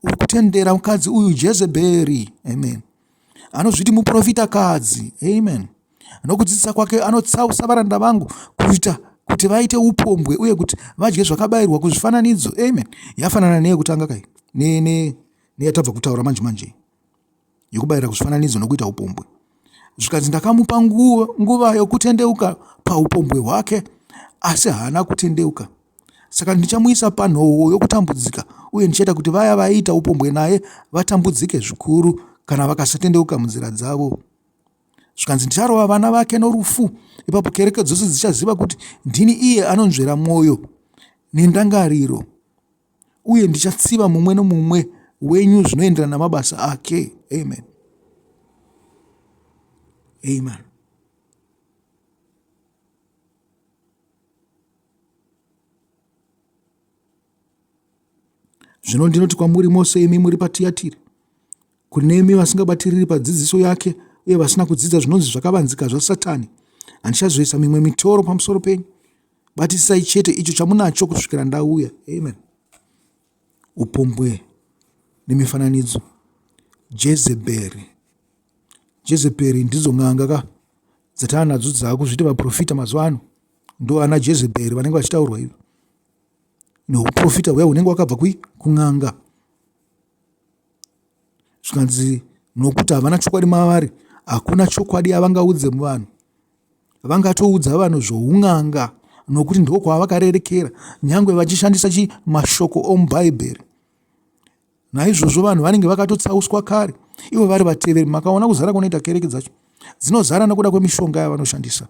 [SPEAKER 1] uri kutendera mukadzi uyu Jezebheri, amen, anozviti muprofitakadzi, amen. Nokudzidzisa kwake anotsausa varanda vangu kuita kuti vaite upombwe uye kuti vadye zvakabayirwa kuzvifananidzo, amen. Yafanana neyekutanga kai neyatabva kutaura manje yokubayira kuzvifananidzo nokuita upombwe. Zvikanzi ndakamupa nguva yokutendeuka paupombwe hwake, asi haana kutendeuka. Saka ndichamuisa panhoo yokutambudzika, uye ndichaita kuti vaya vaita upombwe naye vatambudzike zvikuru kana vakasatendeuka munzira dzavo. Zvikanzi ndicharova vana vake norufu, ipapo kereke dzose dzichaziva kuti ndini iye anonzvera mwoyo nendangariro, uye ndichatsiva mumwe nomumwe wenyu zvinoenderana namabasa ake, amen, amen. Zvino ndinoti kwamuri mose imi muri paTiatiri, kunemi vasingabatiriri padzidziso yake uye vasina kudzidza zvinonzi zvakavanzika zvaSatani, handichazoisa mimwe mitoro pamusoro penyu. Batisisai chete icho chamunacho kusvikira ndauya, amen. Upombwe nemifananidzo. Jezebheri ndidzo n'anga dzataanadzo dzakuzviti vaprofita mazuva ano, ndo ana Jezebheri vanenge vachitaurwa ivo. Nouprofita hweya hunenge wakabva kun'anga. Zvikanzi nokuti havana chokwadi mavari, hakuna chokwadi yavangaudze muvanhu. Vangatoudza vanhu zvoun'anga nokuti ndiko kwavakarerekera, nyangwe vachishandisa mashoko omubhaibheri. Naizvozvo vanhu vanenge vakatotsauswa kare, ivo vari vateveri. Makaona kuzara kunoita kereke dzacho, dzinozara nokuda kwemishonga yavanoshandisa,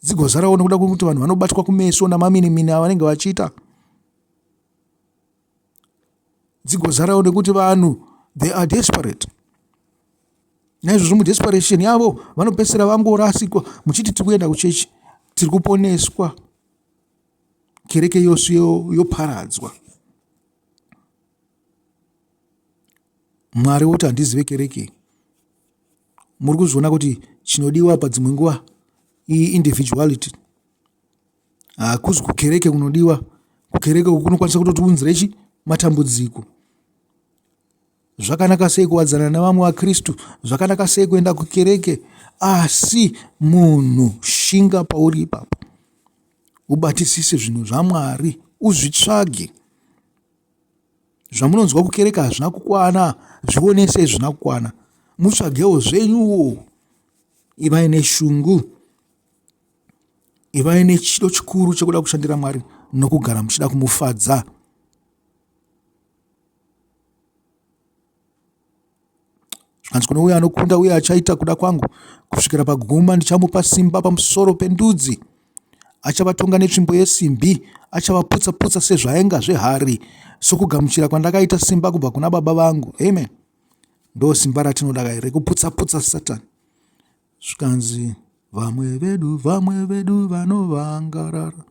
[SPEAKER 1] dzigozarawo nokuda kwekuti vanhu vanobatwa kumeso namaminimini avanenge vachiita, dzigozarawo nekuti vanhu they are desperate. Naizvozvo mudesperation yavo vanopedzisira vangorasikwa, muchiti tiri kuenda kuchechi, tiri kuponeswa, kereke yose yoparadzwa. Mwari woti handizive kereke. Muri kuzviona kuti chinodiwa padzimwe nguva iyi individuality. Hakuzi kukereke kunodiwa. Kukereke kunokwanisa kutotiunzirechi matambudziko. Zvakanaka sei kuwadzana navamwe vaKristu, zvakanaka sei kuenda kukereke, asi munhu shinga pauri ipapo, ubatisise zvinhu zvaMwari, uzvitsvage. Zvamunonzwa kukereka hazvina kukwana, zvionesei zvina kukwana, mutsvagewo zvenyuwo. Ivai neshungu, ivai nechido chikuru chekuda kushandira Mwari nokugara muchida kumufadza. Zvikanzi kuno uye anokunda uye achaita kuda kwangu kusvikira paguma, ndichamupa simba pamusoro pendudzi, achavatonga netsvimbo yesimbi, achavaputsa-putsa sezvaenga zvehari, sokugamuchira kwandakaita simba kubva kuna baba vangu, amen. Ndo simba ratinoda kai, rekuputsa-putsa Satani. Zvikanzi vamwe vedu vanovangarara,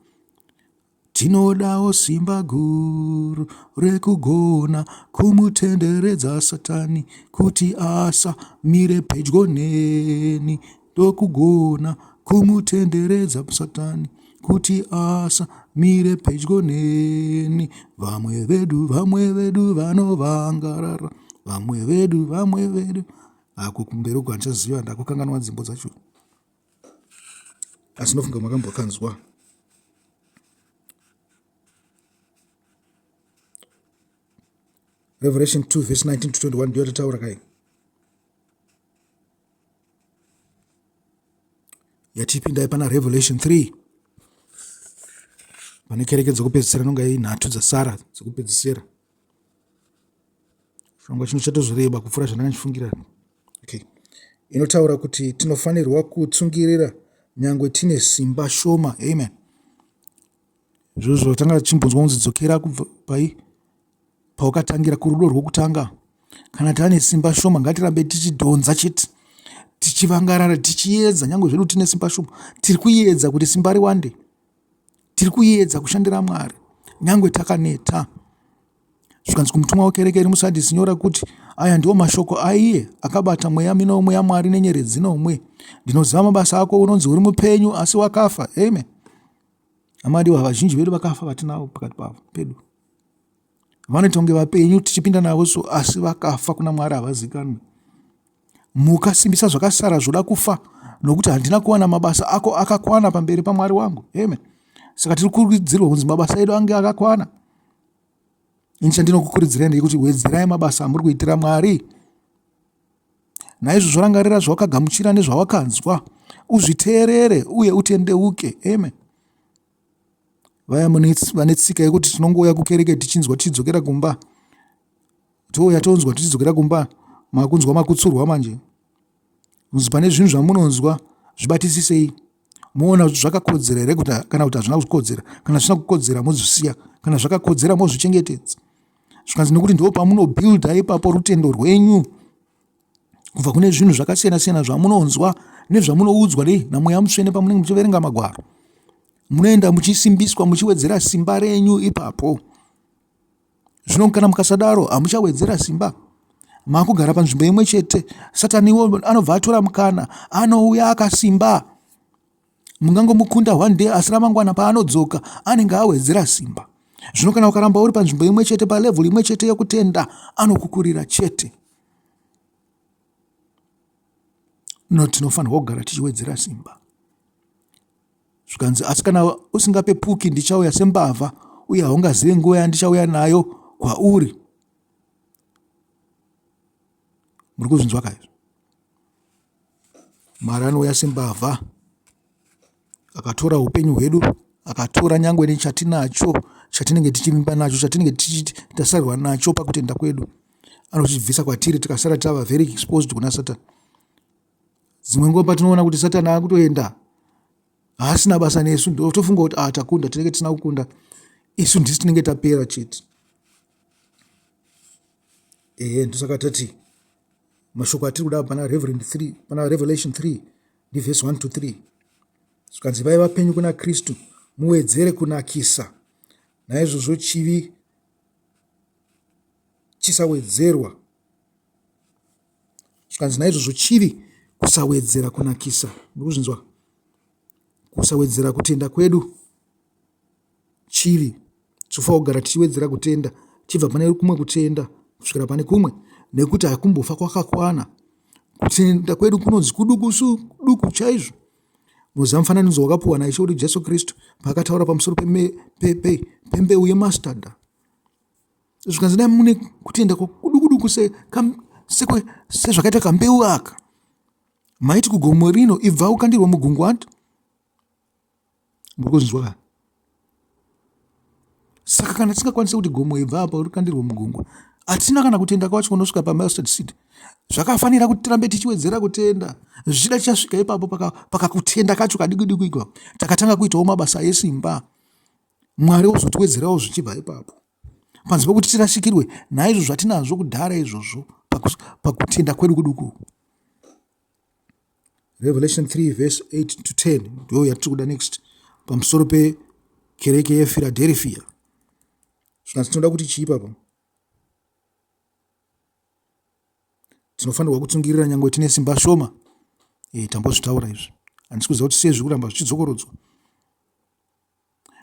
[SPEAKER 1] tinodawo simba guru rekugona kumutenderedza Satani, kuti asamire pedyo neni, ndokugona kumutenderedza Satani, kuti asamire pedyo neni. Vamwe vedu vanovangarara, vamwe vedu. Ako kumberi uko handichaziva, ndakukanganwa nzimbo dzacho, asi nofunga makambokanzwa. Revelation 2 verse 19 to 21 ndio tataura kai. Yatipinda pana Revelation 3. Pane kereke dzokupedzisira nonga nhatu dzasara dzokupedzisira. Shongwa chino chatozoreba kupfuura zvandanga okay. Inotaura kuti tinofanirwa kutsungirira nyangwe tine simba shoma. Amen. Zvozvo tanga tichimbonzwa kunzi dzokera kubva paukatangira kurudo rwokutanga. Kana tane simba shoma ngatirambe tichidhonza chete, tichivangarara, tichiedza. Nyangwe zvedu tine simba shoma, tiri kuedza kuti simba riwande, tiri kuedza kushandira Mwari nyangwe takaneta. Zvikanzi kumutumwa wekereke iri muSadisi nyora kuti aya ndiwo mashoko aiye akabata mweya minomwe yaMwari nenyeredzi nomwe. Ndinoziva mabasa ako, unonzi uri mupenyu asi wakafa. Amen. Amadiwa, vazhinji vedu vakafa vatinavo pakati pedu. Vanoita kunge vapenyu tichipinda navo asi vakafa kuna Mwari havazikanwi. Mukasimbisa zvakasara zvoda kufa nokuti handina kuwana mabasa ako akakwana pamberi paMwari wangu. Amen. Saka tiri kukurudzirwa kunzi mabasa edu ange akakwana. Ini chandinokukurudzirai ndekuti wedzerai mabasa amuri kuitira Mwari. Naizvozvo rangarira zvawakagamuchira nezvawakanzwa, uzviteerere uye utendeuke. Amen. Vaya vane tsika yekuti tinongouya kukereke tichinzwa tichidzokera kumba, touya tounzwa tichidzokera kumba, makunzwa makutsurwa manje. Kunzi pane zvinhu zvamunonzwa zvibatisisei, muona kuti zvakakodzera here kana kuti hazvina kukodzera. Kana zvisina kukodzera mozvisiya, kana zvakakodzera mozvichengetedza. Zvikanzi nokuti ndo pamunobuilda ipapo rutendo rwenyu kubva kune zvinhu zvakasiyana-siyana zvamunonzwa nezvamunoudzwa naMweya Mutsvene pamunenge muchiverenga magwaro. Munoenda muchisimbiswa, muchiwedzera simba renyu ipapo. Zvino kana mukasadaro hamuchawedzera simba, makugara panzvimbo imwe chete. Sataniwo anobva atora mukana, anouya akasimba. Mungangomukunda one day asi ramangwana paanodzoka anenge awedzera simba. Zvino kana ukaramba uri panzvimbo imwe chete, palevel imwe chete yokutenda, anokukurira chete. Tinofanirwa kugara tichiwedzera simba. Zvikanzi asi kana usingapepuki ndichauya sembavha uye haungazivi nguva yandichauya nayo kwauri. Muri kuzvinzwa kaizvo? Mwari anouya sembavha, akatora upenyu hwedu, akatora nyangwe nechatinacho, chatinenge tichivimba nacho, chatinenge tasarwa nacho pakutenda kwedu, anochibvisa kwatiri tikasara tava very exposed kuna Satani. Dzimwe nguva patinoona kuti Satani akutoenda haasina basa nesu, tofunga kuti takunda, tinenge tisina kukunda, isu ndisi tinenge tapera chete. Ndosaka tati mashoko atiri kuda pana Revelation 3 verse 1 to 3. Zvikanzi vai vapenyu kuna Kristu, muwedzere kunakisa, naizvozvo chivi chisawedzerwa. Zvikanzi naizvozvo chivi kusawedzera kunakisa. Ndokuzvinzwa, kusawedzera kutenda kwedu chivi. Tofanira kugara tichiwedzera kutenda, chibva pane kumwe kutenda kusvikira pane kumwe, nekuti hakumbofa kwakakwana. Kutenda kwedu kunonzi kudukusu, kuduku chaizvo. Muziva mufananidzo wakapuwa naIshe wedu Jesu Kristu paakataura pamusoro pembeu yemastadha. Zvikanzi dai mune kutenda kudukuduku sezvakaita kambeu aka, maiti kugomo rino, ibva ukandirwa mugungwa. Muri kuzvinzwa? Saka kana tisingakwanisa kuti gomo ibva apa urikandirwa mugungwa, hatina kana kutenda kwacho kunosvika pamustard seed. Zvakafanira kuti tirambe tichiwedzera kutenda. Zvichida tichasvika ipapo pakakutenda kacho kadiki-diki iko, takatanga kuitawo mabasa esimba, Mwari ozotiwedzerawo zvichibva ipapo. Panze pokuti tirashikirwe naizvo zvatinazvo kudhara izvozvo pakutenda kwedu kuduku. Revelation 3 verse 8 to 10 ndio yatiri kuda next, pamusoro pekereke yePhiladelphia. Zvikanzi tinoda kuti chii ipapo? Tinofanirwa kutsungirira nyangwe tine simba shoma. Tambozvitaura izvi, handisi kuziva kuti sei zviri kuramba zvichidzokorodzwa.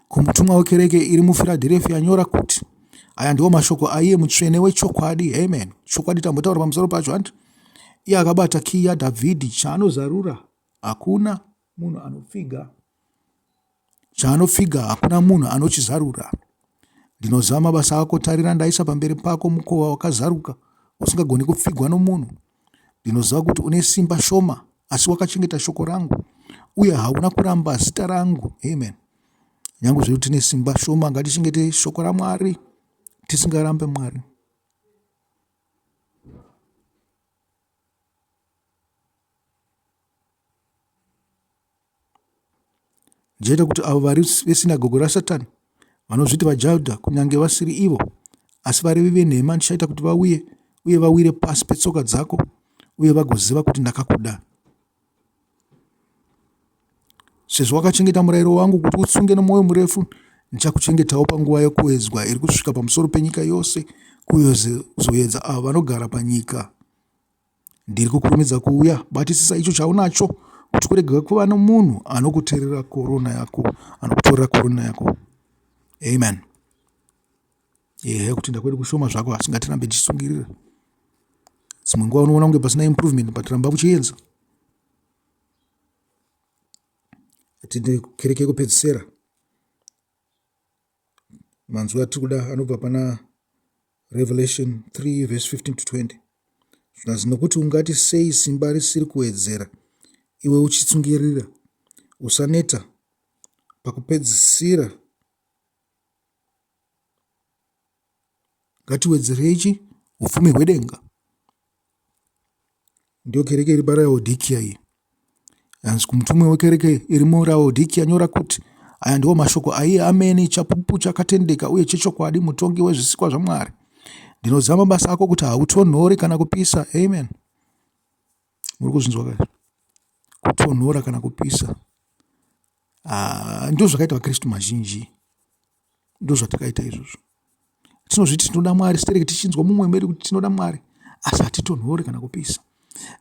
[SPEAKER 1] Kumutumwa wekereke iri muPhiladelphia nyora kuti aya ndiwo mashoko aiye mutsvene wechokwadi. Amen. Chokwadi tambotaura pamusoro pacho handi. Iye akabata kii yaDhavhidhi, chaanozarura hakuna munhu anopfiga, chaanopfiga hakuna munhu anochizarura. Ndinoziva mabasa ako, tarira ndaisa pamberi pako mukova wakazaruka usingagoni kupfigwa nomunhu. Ndinoziva kuti une simba shoma asi wakachengeta shoko rangu uye hauna kuramba zita rangu. Amen. Nyange zvedu tine simba shoma, ngatichengete shoko raMwari, tisingarambe Mwari. ndichaita kuti avo vari vesinagogo raSatani vanozviti vaJudha kunyange vasiri ivo asi vari venhema ndichaita kuti vauye uye vawire pasi petsoka dzako uye vagoziva kuti ndakakuda. Sezvo wakachengeta murayiro wangu kuti utsunge nomwoyo murefu, ndichakuchengetawo panguva yokuedzwa iri kusvika pamusoro penyika yose kuzoedza avo vanogara panyika. Ndiri kukurumidza kuuya. Batisisa icho chaunacho kuti kurege kuva nomunhu anokutorera korona yako. Amen. Kutenda kwedu kushoma zvako asi ngatirambe tichisungirira. Dzimwe nguva unoona kunge pasina improvement but ramba uchiedza. Tinde kereke yekupedzisira. Manzwi atiri kuda anobva pana Revelation 3 verse 15 to 20. Zvinazvi nokuti ungati sei simba risiri kuwedzera, iwe uchitsungirira, usaneta pakupedzisira. Ngatiwedzereichi upfumi hwedenga. Ndio kereke iri paRaodhikea iyi. Yanzi kumutumwa wekereke iri muRaodhikea nyora kuti aya ndiwo mashoko aiye ameni, chapupu chakatendeka uye chechokwadi, mutongi wezvisikwa zvaMwari. Ndinoziva mabasa ako kuti hautonhori kana kupisa. Amen. Muri kuzvinzwa kare? Kutonhora kana kupisa. Ndizvo zvakaita vaKristu mazhinji. Ndizvo zvatakaita izvozvo. Tinozviti tinoda Mwari, sitereke tichinzwa mumwe medu kuti tinoda Mwari, asi hatitonhori kana kupisa.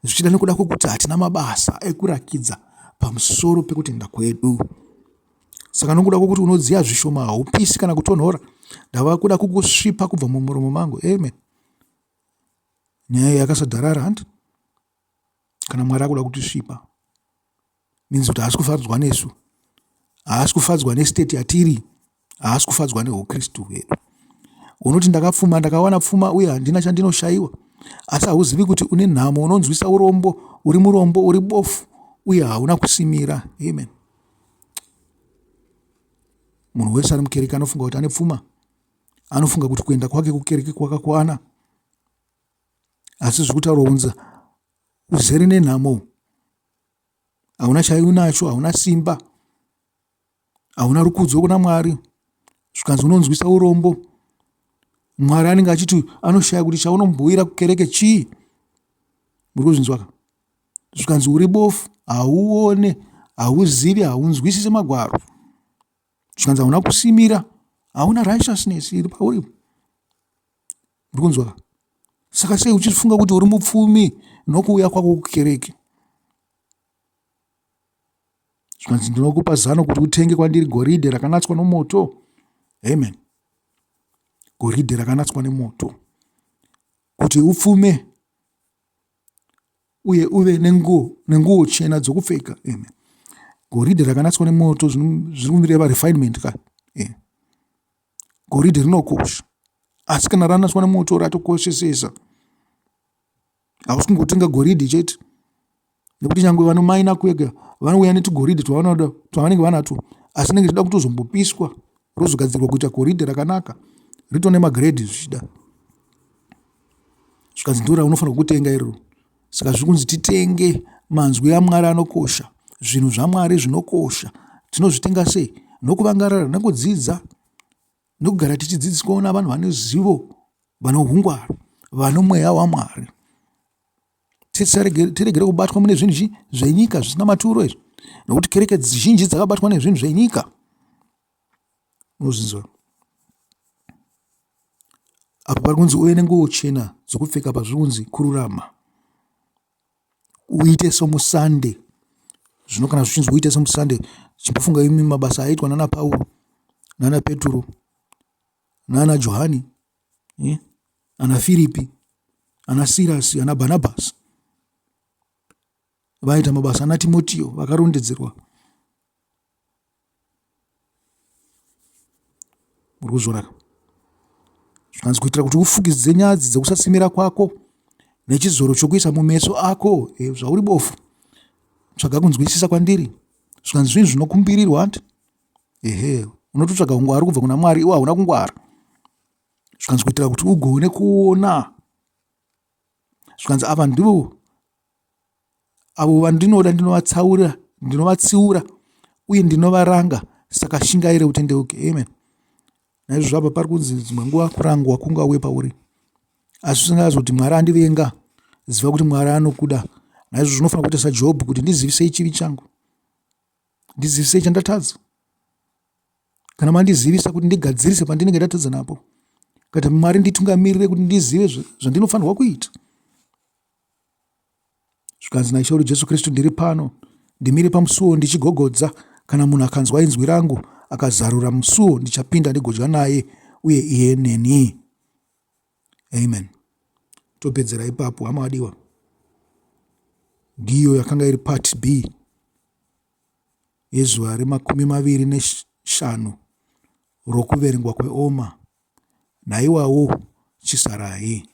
[SPEAKER 1] Zvichida nekuda kwokuti hatina mabasa ekurakidza pamusoro pekutenda kwedu. Saka nokuda kwokuti unodziya zvishoma, haupisi kana kutonhora, ndava kuda kukusvipa kubva mumuromo mangu. Amen. Nyaya yakasadharara handi. Kana Mwari akuda kutisvipa, means kuti haasi kufadzwa nesu, haasi kufadzwa nestate yatiri, haasi kufadzwa neukristu hwedu. Unoti ndakapfuma, ndakawana pfuma uye handina chandinoshayiwa, asi hauzivi kuti une nhamo, unonzwisa urombo, uri murombo, uri bofu uye hauna kusimira. Amen. Munhu wese ari mukereke anofunga kuti ane pfuma, anofunga kuti kuenda kwake kukereke kwakakwana, asi zvikutaurwa unza uzere nenhamo, hauna chaunacho, hauna simba, hauna rukudzo kuna Mwari, zvikanzi unonzwisa urombo. Mwari anenge achiti anoshaya kuti chaunomubhuyira kukereke chii. Muri kuzvinzwa? Zvikanzi uri bofu, hauone, hauzivi, haunzwisisi magwaro. Zvikanzi hauna kusimira, hauna righteousness iri pauri. Muri kunzwa? Saka sei uchifunga kuti uri mupfumi nokuuya kwako kukereke? Zvikanzi ndinokupa zano kuti utenge kwandiri goridhe rakanatswa nomoto. Amen. Goridhe rakanatswa nemoto, kuti upfume uye uve nenguo chena dzokupfeka. Amen. Goridhe rakanatswa nemoto zvirikureva refinement ka. Goridhe rinokosha, asi kana ranatswa nemoto ratokoshesesa. Hausi kungotenga goridhe chete, nekuti nyangwe vanomaina kwega vanouya netugoridhe twavanenge vanatwo, asi nenge tichida kutozombopiswa rozogadzirwa kuita goridhe rakanaka, rito nemagrade zvichida. Zvikanzi ndiro raunofanira kutenga iroro. Saka zviri kunzi titenge manzwi aMwari anokosha, zvinhu zvaMwari zvinokosha. Tinozvitenga sei? Nokuvangarara, nokudzidza, nokugara tichidzidziswawo navanhu vane zivo, vane ungwaru, vane mweya waMwari. Tiregere kubatwa mune zvinhu zvenyika zvisina maturo izvi, nokuti kereke zhinji dzakabatwa nezvinhu zvenyika. Unozvinzwa? Apa pari kunzi uye nenguo chena dzokupfeka, pazviri kunzi kururama. Uite somusande. Zvino kana zvichinzi uite somusande, chimbofunga imi mabasa aitwa nana Pauro, nana Petro, nana Johani, ana Filipi, ana Sirasi, ana Barnabasi. Vaita mabasa ana Timoteo, vakarondedzerwa. Muri kuzvoraka? Zvikanzi kuitira kuti ufukidze nyadzi dzekusasimira kwako nechizoro chokuisa mumeso ako. Zvauri bofu, tsvaga kunzwisisa kwandiri. Zvikanzi zvinhu zvinokumbirirwa handi. Unototsvaga ungwaru kubva kuna Mwari, iwe hauna kungwara. Zvikanzi kuitira kuti ugone kuona. Zvikanzi ava ndivo avo vandinoda ndinovatsiura uye ndinovaranga, saka shingaire utendeuke. Amen. Naizvozvo apa pari kunzi dzimwe nguva kurangwa kungauye pauri, asi usingazoti kuti Mwari andivenga, ziva kuti Mwari anokuda. Naizvozvo unofanira kuita saJobhu kuti ndizivisei chivi changu, ndizivisei chandatadza. Kana mandizivisa kuti ndigadzirise pandinenge ndatadza napo, kuti Mwari nditungamirire kuti ndizive zvandinofanirwa kuita. Zvikanzi naIshe wedu Jesu Kristu ndiri pano, ndimire pamusuo ndichigogodza. Kana munhu akanzwa inzwi rangu akazarura musuo, ndichapinda ndigodya naye uye iye neni. Amen. Topedzera ipapo, hama wadiwa. Ndiyo yakanga iri part B yezuva re25 rokuverengwa kweOmer. Naiwawo chisarai.